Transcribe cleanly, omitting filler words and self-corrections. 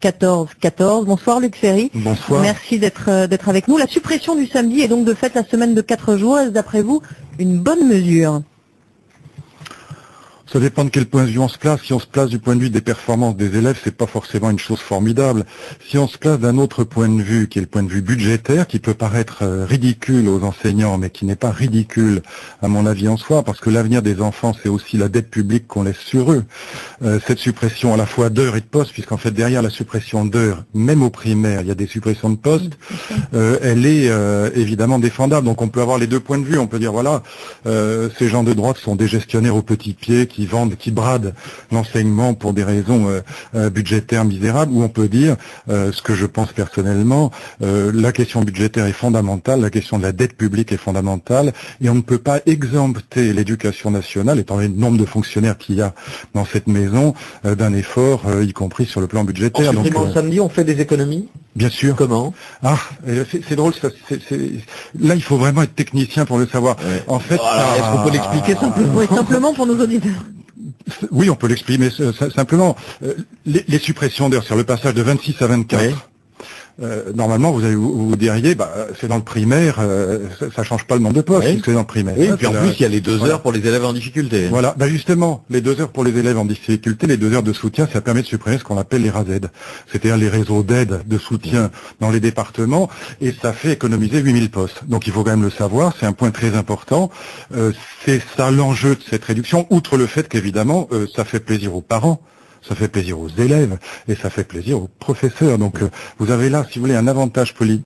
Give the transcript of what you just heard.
14 14. Bonsoir Luc Ferry. Bonsoir. Merci d'être avec nous. La suppression du samedi est donc de fait la semaine de 4 jours. Est-ce d'après vous une bonne mesure? Ça dépend de quel point de vue on se place. Si on se place du point de vue des performances des élèves, c'est pas forcément une chose formidable. Si on se place d'un autre point de vue, qui est le point de vue budgétaire, qui peut paraître ridicule aux enseignants, mais qui n'est pas ridicule à mon avis en soi, parce que l'avenir des enfants, c'est aussi la dette publique qu'on laisse sur eux. Cette suppression à la fois d'heures et de postes, puisqu'en fait derrière la suppression d'heures, même au primaire, il y a des suppressions de postes, elle est évidemment défendable. Donc on peut avoir les deux points de vue. On peut dire voilà, ces gens de droite sont des gestionnaires au petit pied qui vendent, qui bradent l'enseignement pour des raisons budgétaires misérables, ou on peut dire, ce que je pense personnellement, la question budgétaire est fondamentale, la question de la dette publique est fondamentale, et on ne peut pas exempter l'éducation nationale, étant donné le nombre de fonctionnaires qu'il y a dans cette maison, d'un effort, y compris sur le plan budgétaire. En supprimant le samedi, on fait des économies? Bien sûr. Comment? Ah, c'est drôle, ça, là il faut vraiment être technicien pour le savoir. Ouais. En fait, est-ce qu'on peut l'expliquer simplement? Oui, simplement pour nos auditeurs. Oui, on peut l'exprimer simplement. Les suppressions d'heures sur le passage de 26 à 24. Oui. Normalement, vous diriez, c'est dans le primaire, ça change pas le nombre de postes, Oui. c'est dans le primaire. Oui, puis en plus, il y a les 2 heures pour les élèves en difficulté. Voilà, justement, les 2 heures pour les élèves en difficulté, les 2 heures de soutien, ça permet de supprimer ce qu'on appelle les RASED, c'est-à-dire les réseaux d'aide, de soutien dans les départements, et ça fait économiser 8000 postes. Donc il faut quand même le savoir, c'est un point très important. C'est ça l'enjeu de cette réduction, outre le fait qu'évidemment, ça fait plaisir aux parents. Ça fait plaisir aux élèves et ça fait plaisir aux professeurs. Donc vous avez là, si vous voulez, un avantage politique.